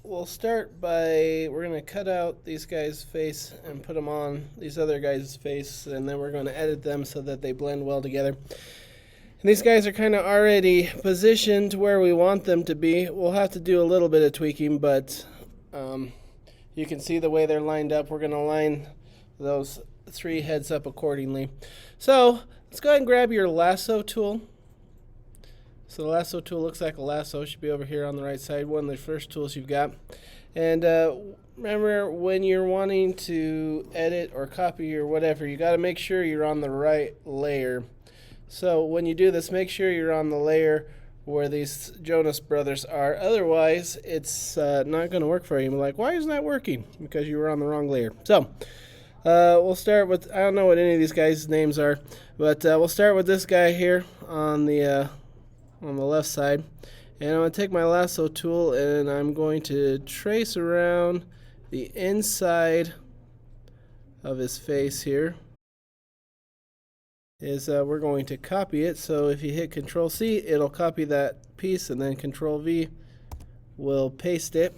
we'll start by, we're going to cut out these guys' face and put them on these other guys' face, and then we're going to edit them so that they blend well together. And these guys are kind of already positioned where we want them to be. We'll have to do a little bit of tweaking, but you can see the way they're lined up. We're going to line those three heads up accordingly. So let's go ahead and grab your lasso tool. So the lasso tool looks like a lasso. It should be over here on the right side, one of the first tools you've got. And remember, when you're wanting to edit or copy or whatever, you got to make sure you're on the right layer. So when you do this, make sure you're on the layer where these Jonas Brothers are. Otherwise, it's not going to work for you. You're like, why isn't that working? Because you were on the wrong layer. So we'll start with, I don't know what any of these guys' names are, but we'll start with this guy here on the left side. And I'm going to take my lasso tool and I'm going to trace around the inside of his face here. We're going to copy it. So if you hit Control C, it'll copy that piece, and then Control V will paste it.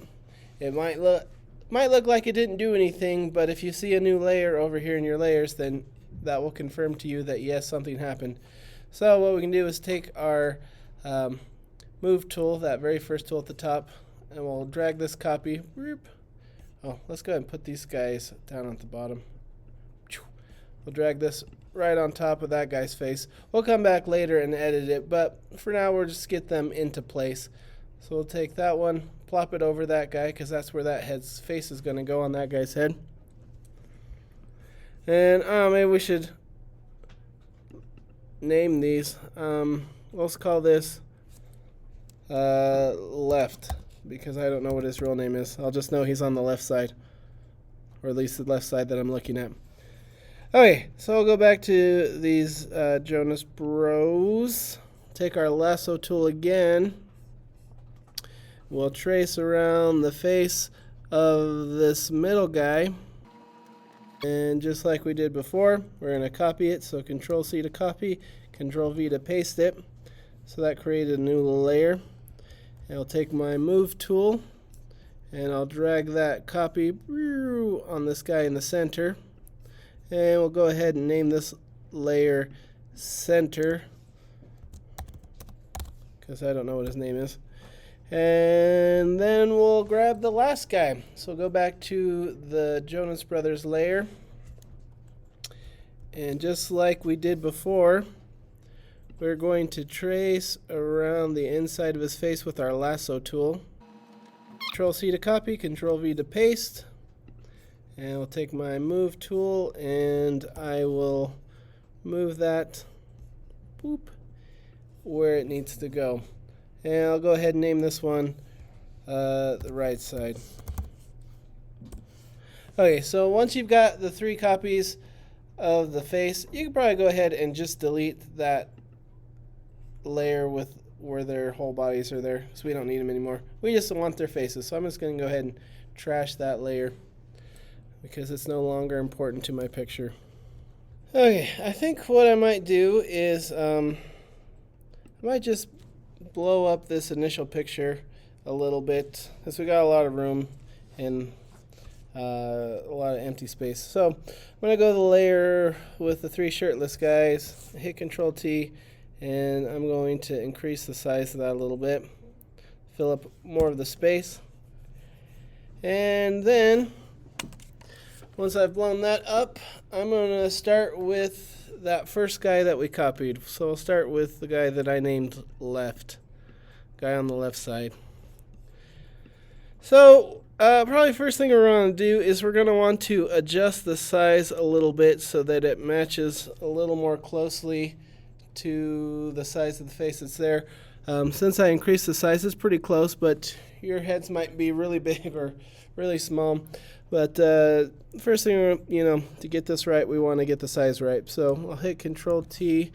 It might look like it didn't do anything, but if you see a new layer over here in your layers, then that will confirm to you that yes, something happened. So what we can do is take our move tool, that very first tool at the top, and we'll drag this copy. Oh, let's go ahead and put these guys down at the bottom. We'll drag this right on top of that guy's face. We'll come back later and edit it, but for now we'll just get them into place. So we'll take that one, plop it over that guy, because that's where that head's face is going to go, on that guy's head. And maybe we should name these. Let's call this left, because I don't know what his real name is. I'll just know he's on the left side, or at least the left side that I'm looking at. Okay, so we'll go back to these Jonas Bros. Take our lasso tool again. We'll trace around the face of this middle guy. And just like we did before, we're going to copy it. So Control C to copy, Control V to paste it. So that created a new layer. And I'll take my move tool and I'll drag that copy on this guy in the center. And we'll go ahead and name this layer center, because I don't know what his name is. And then we'll grab the last guy. So go back to the Jonas Brothers layer. And just like we did before, we're going to trace around the inside of his face with our lasso tool. Control C to copy, Control V to paste. And I'll take my move tool and I will move that where it needs to go. And I'll go ahead and name this one the right side. Okay, so once you've got the three copies of the face, you can probably go ahead and just delete that layer with where their whole bodies are there, so we don't need them anymore. We just want their faces, so I'm just going to go ahead and trash that layer, because it's no longer important to my picture. Okay, I think what I might do is I might just blow up this initial picture a little bit, because we got a lot of room and a lot of empty space. So I'm going to go to the layer with the three shirtless guys, hit Control T, and I'm going to increase the size of that a little bit, fill up more of the space. And then once I've blown that up, I'm going to start with that first guy that we copied. So I'll start with the guy that I named left, guy on the left side. So probably first thing we're going to do is we're going to want to adjust the size a little bit so that it matches a little more closely to the size of the face that's there. Since I increased the size, it's pretty close, but your heads might be really big or really small. But first thing, to get this right, we want to get the size right. So I'll hit Control T,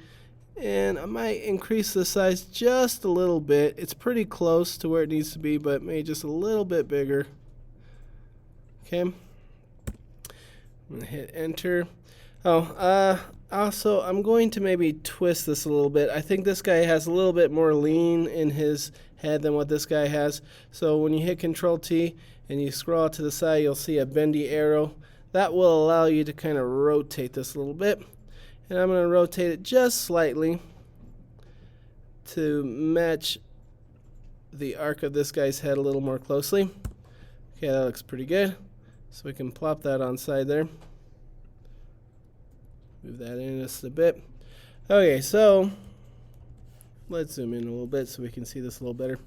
and I might increase the size just a little bit. It's pretty close to where it needs to be, but maybe just a little bit bigger. Okay. I'm going to hit Enter. Also, I'm going to maybe twist this a little bit. I think this guy has a little bit more lean in his head than what this guy has. So when you hit Control T and you scroll to the side, you'll see a bendy arrow. That will allow you to kind of rotate this a little bit. And I'm going to rotate it just slightly to match the arc of this guy's head a little more closely. Okay, that looks pretty good. So we can plop that on side there. Move that in just a bit. Okay, so let's zoom in a little bit so we can see this a little better.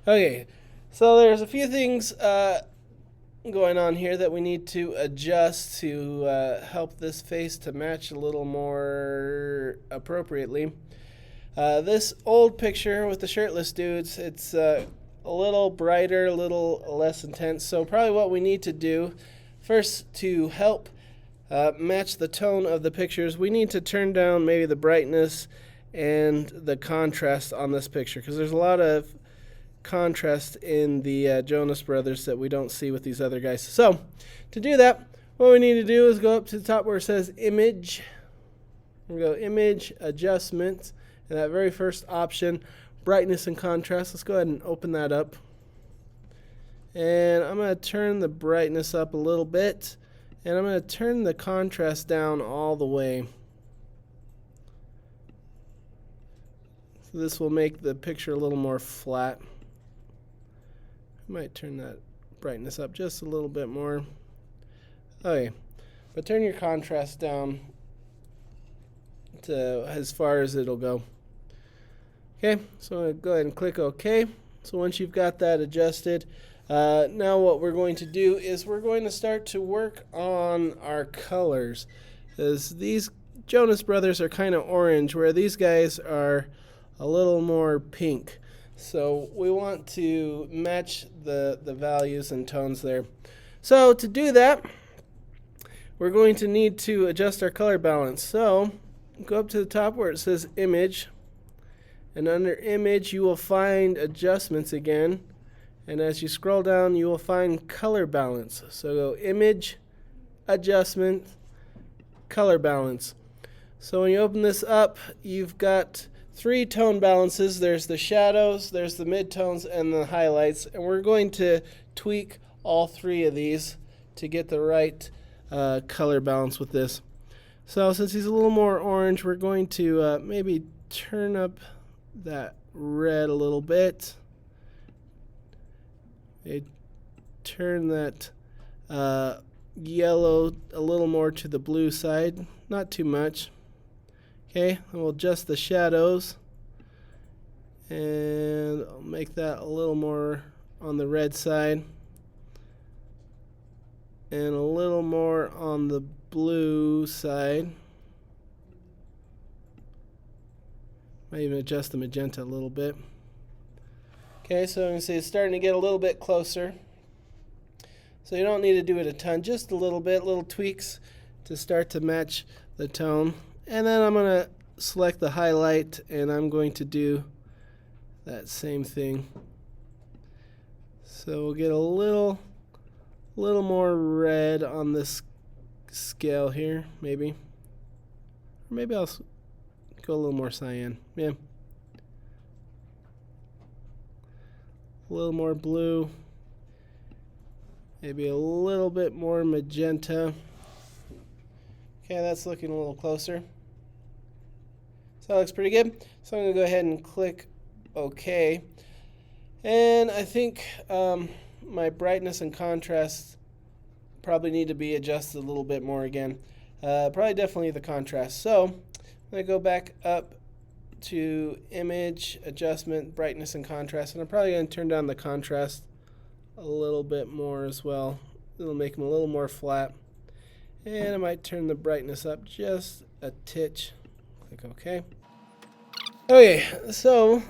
Okay, so there's a few things going on here that we need to adjust to help this face to match a little more appropriately. This old picture with the shirtless dudes, it's a little brighter, a little less intense. So probably what we need to do first to help match the tone of the pictures, we need to turn down maybe the brightness and the contrast on this picture, because there's a lot of contrast in the Jonas Brothers that we don't see with these other guys. So to do that, what we need to do is go up to the top where it says Image. We'll go Image, Adjustments, and that very first option, Brightness and Contrast. Let's go ahead and open that up. And I'm going to turn the brightness up a little bit, and I'm going to turn the contrast down all the way. So this will make the picture a little more flat. I might turn that brightness up just a little bit more. Okay, but turn your contrast down to as far as it'll go. Okay, so I'm going to go ahead and click OK. So once you've got that adjusted, now what we're going to do is we're going to start to work on our colors. As these Jonas Brothers are kind of orange, where these guys are a little more pink. So we want to match the values and tones there. So to do that, we're going to need to adjust our color balance. So go up to the top where it says Image, and under Image you will find Adjustments again, and as you scroll down you will find Color Balance. So go Image, Adjustment, Color Balance. So when you open this up, you've got 3 tone balances. There's the shadows, there's the midtones, and the highlights, and we're going to tweak all 3 of these to get the right color balance with this. So since he's a little more orange, we're going to maybe turn up that red a little bit. Turn that yellow a little more to the blue side, not too much. Okay, and we'll adjust the shadows, and I'll make that a little more on the red side, and a little more on the blue side. Might even adjust the magenta a little bit. Okay, so you can see it's starting to get a little bit closer. So you don't need to do it a ton, just a little bit, little tweaks to start to match the tone. And then I'm going to select the highlight, and I'm going to do that same thing. So we'll get a little more red on this scale here, maybe. Or maybe I'll go a little more cyan. Yeah. A little more blue. Maybe a little bit more magenta. Okay, that's looking a little closer. So that looks pretty good. So I'm going to go ahead and click OK. And I think my brightness and contrast probably need to be adjusted a little bit more again. Probably definitely the contrast. So I'm going to go back up to Image, Adjustment, Brightness and Contrast. And I'm probably going to turn down the contrast a little bit more as well. It'll make them a little more flat. And I might turn the brightness up just a titch. Click OK. Okay, so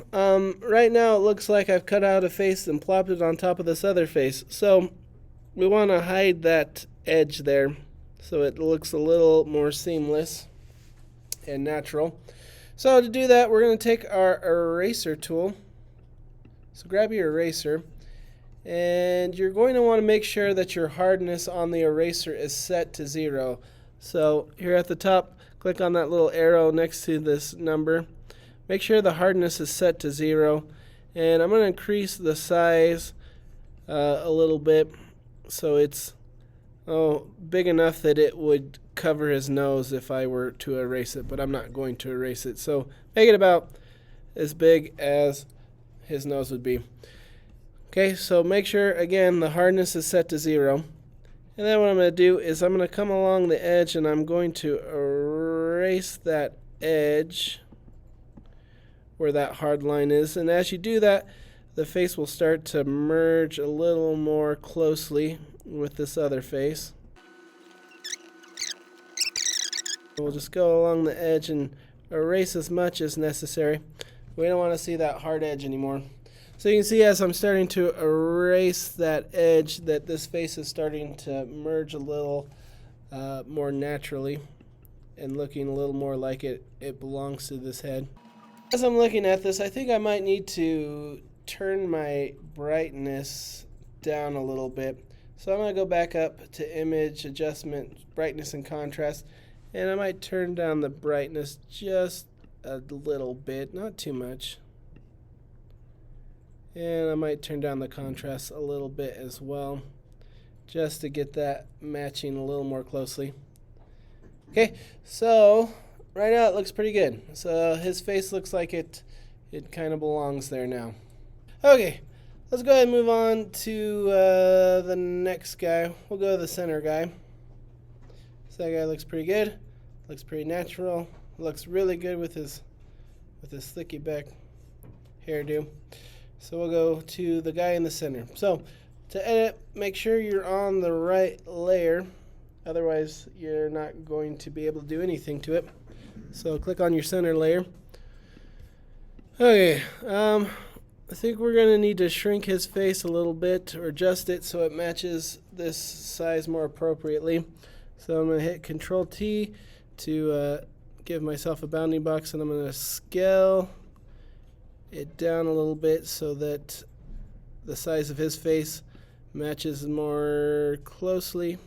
right now it looks like I've cut out a face and plopped it on top of this other face. So we want to hide that edge there so it looks a little more seamless and natural. So to do that, we're going to take our eraser tool. So grab your eraser, and you're going to want to make sure that your hardness on the eraser is set to 0. So here at the top, click on that little arrow next to this number. Make sure the hardness is set to 0. And I'm going to increase the size a little bit so it's big enough that it would cover his nose if I were to erase it, but I'm not going to erase it. So make it about as big as his nose would be. Okay, so make sure, again, the hardness is set to 0. And then what I'm going to do is I'm going to come along the edge and I'm going to erase that edge where that hard line is. And as you do that, the face will start to merge a little more closely with this other face. We'll just go along the edge and erase as much as necessary. We don't want to see that hard edge anymore. So you can see as I'm starting to erase that edge that this face is starting to merge a little more naturally and looking a little more like it belongs to this head. As I'm looking at this, I think I might need to turn my brightness down a little bit. So I'm going to go back up to Image, Adjustment, Brightness and Contrast, and I might turn down the brightness just a little bit, not too much. And I might turn down the contrast a little bit as well, just to get that matching a little more closely. Okay, so right now it looks pretty good. So his face looks like it kind of belongs there now. Okay, let's go ahead and move on to the next guy. We'll go to the center guy. So that guy looks pretty good. Looks pretty natural. Looks really good with his slicky back hairdo. So we'll go to the guy in the center. So to edit, make sure you're on the right layer. Otherwise, you're not going to be able to do anything to it. So click on your center layer. Okay, I think we're going to need to shrink his face a little bit or adjust it so it matches this size more appropriately. So I'm going to hit Control T to give myself a bounding box, and I'm going to scale it down a little bit so that the size of his face matches more closely.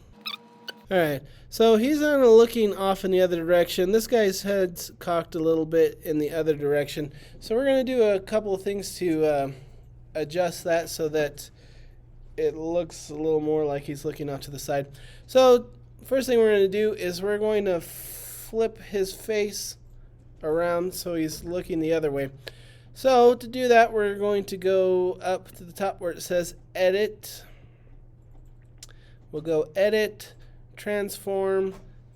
Alright, so he's kind of looking off in the other direction. This guy's head's cocked a little bit in the other direction. So we're going to do a couple of things to adjust that so that it looks a little more like he's looking off to the side. So first thing we're going to do is we're going to flip his face around so he's looking the other way. So to do that, we're going to go up to the top where it says Edit. We'll go Edit, Transform,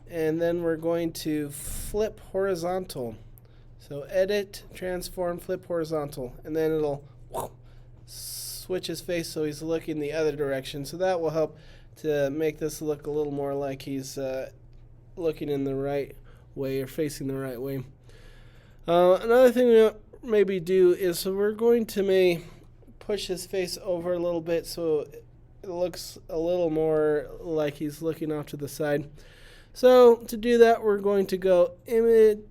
and then we're going to flip horizontal. So Edit, Transform, Flip Horizontal, and then it'll switch his face so he's looking the other direction. So that will help to make this look a little more like he's looking in the right way or facing the right way. Another thing we maybe do is, so we're going to push his face over a little bit so it looks a little more like he's looking off to the side. So to do that, we're going to go Edit,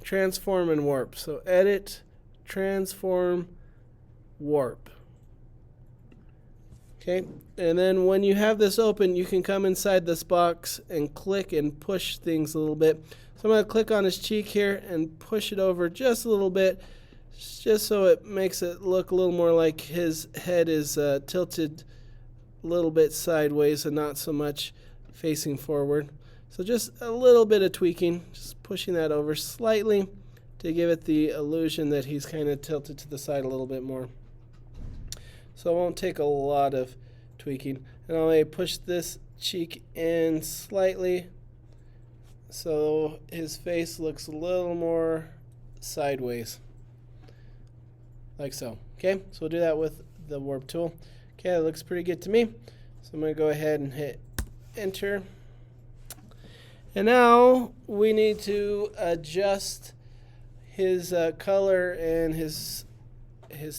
Transform, and Warp. So Edit, Transform, Warp. Okay, and then when you have this open, you can come inside this box and click and push things a little bit. So I'm going to click on his cheek here and push it over just a little bit, just so it makes it look a little more like his head is tilted a little bit sideways and not so much facing forward. So just a little bit of tweaking, just pushing that over slightly to give it the illusion that he's kind of tilted to the side a little bit more. So it won't take a lot of tweaking. And I'll push this cheek in slightly so his face looks a little more sideways, like so. Okay, so we'll do that with the warp tool. Okay, that looks pretty good to me. So I'm going to go ahead and hit Enter. And now we need to adjust his color and his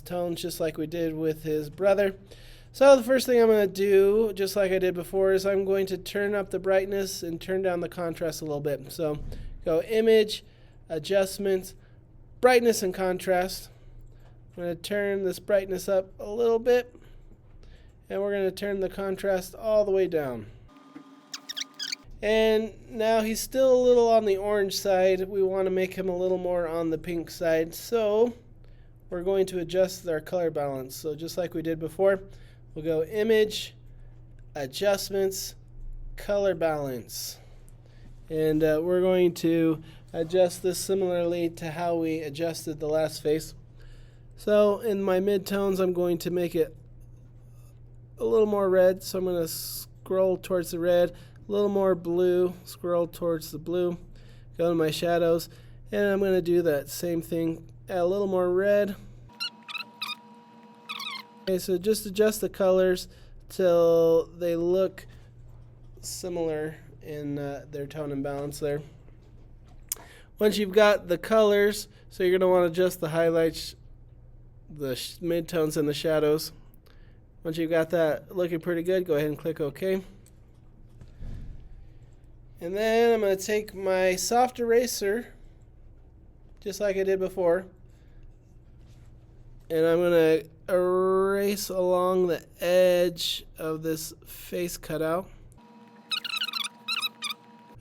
tones just like we did with his brother. So the first thing I'm going to do, just like I did before, is I'm going to turn up the brightness and turn down the contrast a little bit. So go Image, Adjustments, Brightness and Contrast. I'm going to turn this brightness up a little bit, and we're going to turn the contrast all the way down. And now he's still a little on the orange side. We want to make him a little more on the pink side. So we're going to adjust our color balance. So just like we did before, we'll go Image, Adjustments, Color Balance. And we're going to adjust this similarly to how we adjusted the last face. So in my midtones, I'm going to make it a little more red. So I'm going to scroll towards the red, a little more blue, scroll towards the blue, go to my shadows, and I'm going to do that same thing, add a little more red. Okay, so just adjust the colors till they look similar in their tone and balance there. Once you've got the colors, so you're going to want to adjust the highlights, the midtones, and the shadows. Once you've got that looking pretty good, go ahead and click OK. And then I'm going to take my soft eraser, just like I did before, and I'm going to erase along the edge of this face cutout.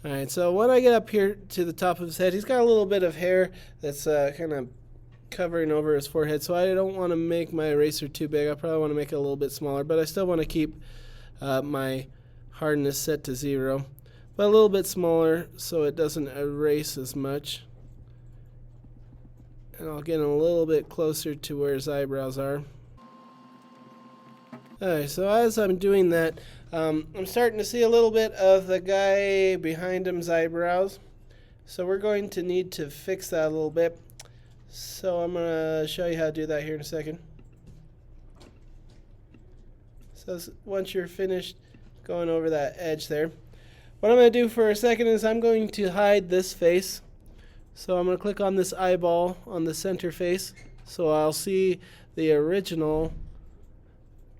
Alright, so when I get up here to the top of his head, he's got a little bit of hair that's kind of covering over his forehead, so I don't want to make my eraser too big. I probably want to make it a little bit smaller, but I still want to keep my hardness set to 0, but a little bit smaller so it doesn't erase as much. And I'll get him a little bit closer to where his eyebrows are. Alright, so as I'm doing that, I'm starting to see a little bit of the guy behind him's eyebrows. So we're going to need to fix that a little bit. So I'm going to show you how to do that here in a second. So once you're finished going over that edge there, what I'm going to do for a second is I'm going to hide this face. So I'm going to click on this eyeball on the center face, so I'll see the original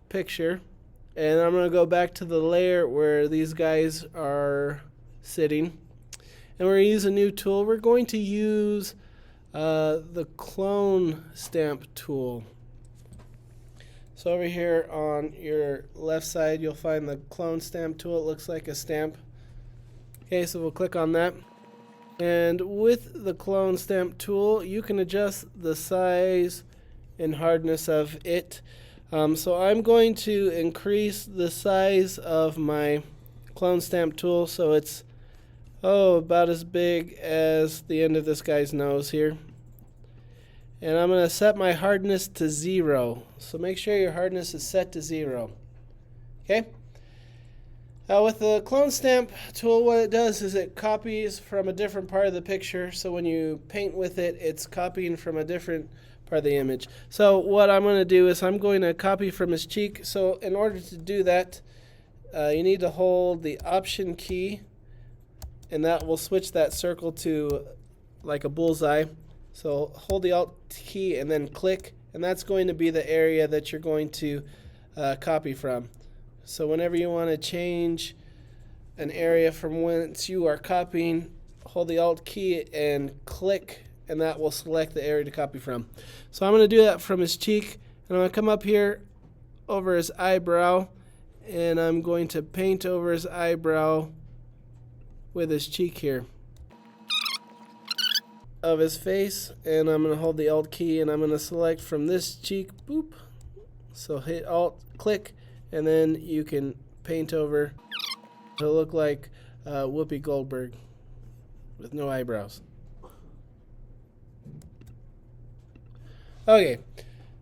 picture, and I'm going to go back to the layer where these guys are sitting, and we're going to use a new tool. We're going to use the clone stamp tool. So over here on your left side, you'll find the clone stamp tool. It looks like a stamp. Okay, so we'll click on that. And with the clone stamp tool, you can adjust the size and hardness of it. So I'm going to increase the size of my clone stamp tool so it's about as big as the end of this guy's nose here. And I'm going to set my hardness to 0. So make sure your hardness is set to 0. Okay? With the clone stamp tool, what it does is it copies from a different part of the picture. So when you paint with it, it's copying from a different part of the image. So what I'm going to do is I'm going to copy from his cheek. So in order to do that, you need to hold the Option key, and that will switch that circle to like a bullseye. So hold the Alt key and then click, and that's going to be the area that you're going to copy from. So whenever you want to change an area from whence you are copying, hold the Alt key and click, and that will select the area to copy from. So I'm going to do that from his cheek, and I'm going to come up here over his eyebrow, and I'm going to paint over his eyebrow with his cheek here of his face, and I'm going to hold the Alt key and I'm going to select from this cheek, boop. So hit Alt, click, and then you can paint over to look like Whoopi Goldberg with no eyebrows. Okay,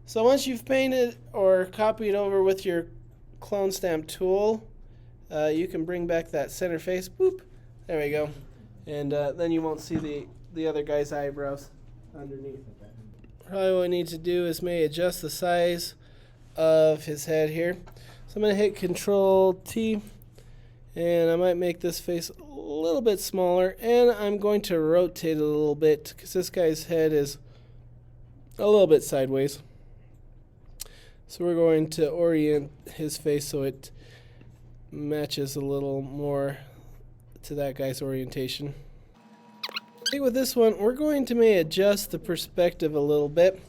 so once you've painted or copied over with your clone stamp tool, you can bring back that center face, boop, there we go, and then you won't see the other guy's eyebrows underneath. Probably what we need to do is maybe adjust the size of his head here. So I'm going to hit Control T, and I might make this face a little bit smaller, and I'm going to rotate it a little bit because this guy's head is a little bit sideways. So we're going to orient his face so it matches a little more to that guy's orientation. With this one, we're going to maybe adjust the perspective a little bit.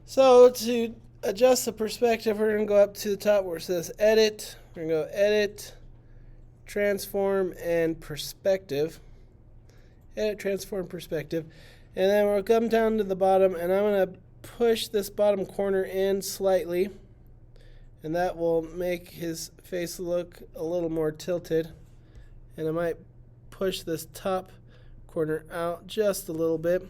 So to adjust the perspective, we're going to go up to the top where it says Edit. We're going to go Edit, transform, and perspective. Edit, transform, perspective. And then we'll come down to the bottom, and I'm going to push this bottom corner in slightly. And that will make his face look a little more tilted. And I might push this top corner out just a little bit.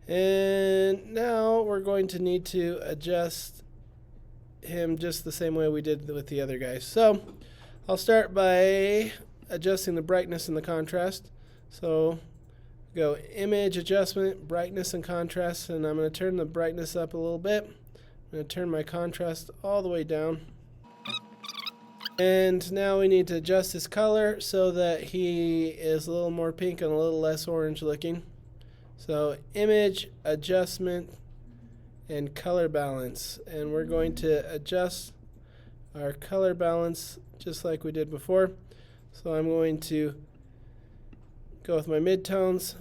And now we're going to need to adjust him just the same way we did with the other guys. So I'll start by adjusting the brightness and the contrast. So go image adjustment, brightness and contrast, and I'm going to turn the brightness up a little bit. I'm going to turn my contrast all the way down. And now we need to adjust his color so that he is a little more pink and a little less orange looking. So image adjustment and color balance, and we're going to adjust our color balance just like we did before. So I'm going to go with my midtones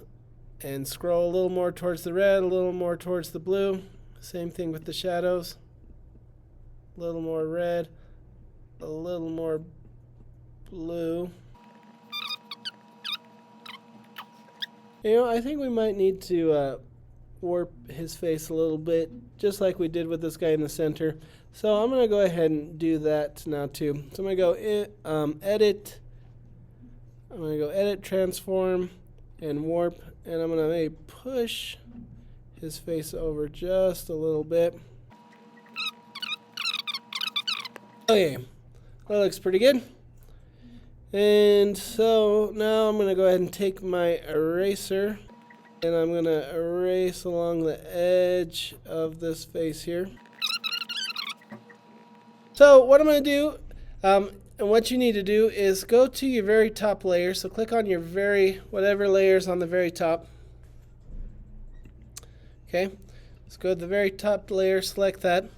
and scroll a little more towards the red, a little more towards the blue. Same thing with the shadows. A little more red, a little more blue. I think we might need to warp his face a little bit, just like we did with this guy in the center. So I'm going to go ahead and do that now too. So I'm going to go edit. I'm going to go edit, transform, and warp. And I'm going to maybe push his face over just a little bit. Okay, that looks pretty good. And so now I'm going to go ahead and take my eraser and I'm going to erase along the edge of this face here. So what I'm going to do, and what you need to do is go to your very top layer. So click on your whatever layers on the very top. Okay, let's go to the very top layer, select that.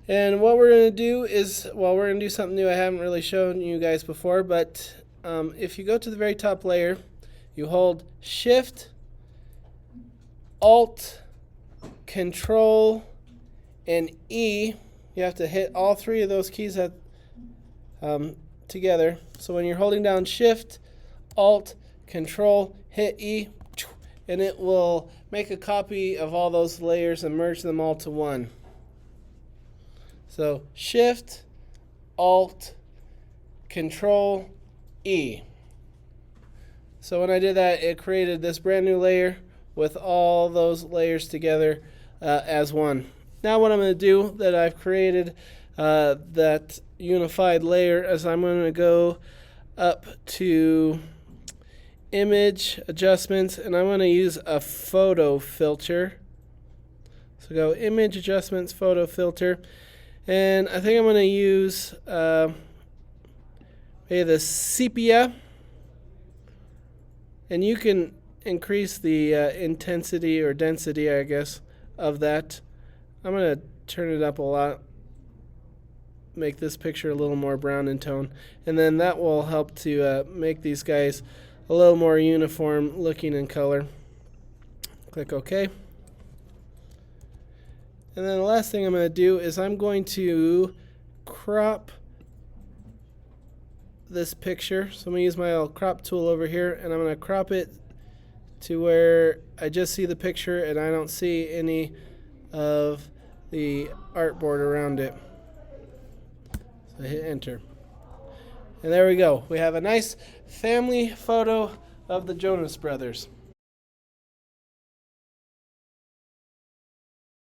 And what we're going to do is, well, we're going to do something new I haven't really shown you guys before, but if you go to the very top layer, you hold Shift, Alt, Control, and E. You have to hit all three of those keys together. So when you're holding down Shift, Alt, Control, hit E, and it will make a copy of all those layers and merge them all to one. So Shift, Alt, Control, E. So when I did that, it created this brand new layer with all those layers together as one. Now what I'm going to do that I've created that unified layer is I'm going to go up to Image Adjustments, and I'm going to use a photo filter. So go Image Adjustments, Photo Filter. And I think I'm going to use maybe the sepia. And you can increase the intensity or density, I guess, of that. I'm going to turn it up a lot. Make this picture a little more brown in tone. And then that will help to make these guys a little more uniform looking in color. Click OK. And then the last thing I'm going to do is I'm going to crop this picture. So I'm going to use my little crop tool over here, and I'm going to crop it to where I just see the picture and I don't see any of the artboard around it. So hit enter. And there we go. We have a nice family photo of the Jonas Brothers.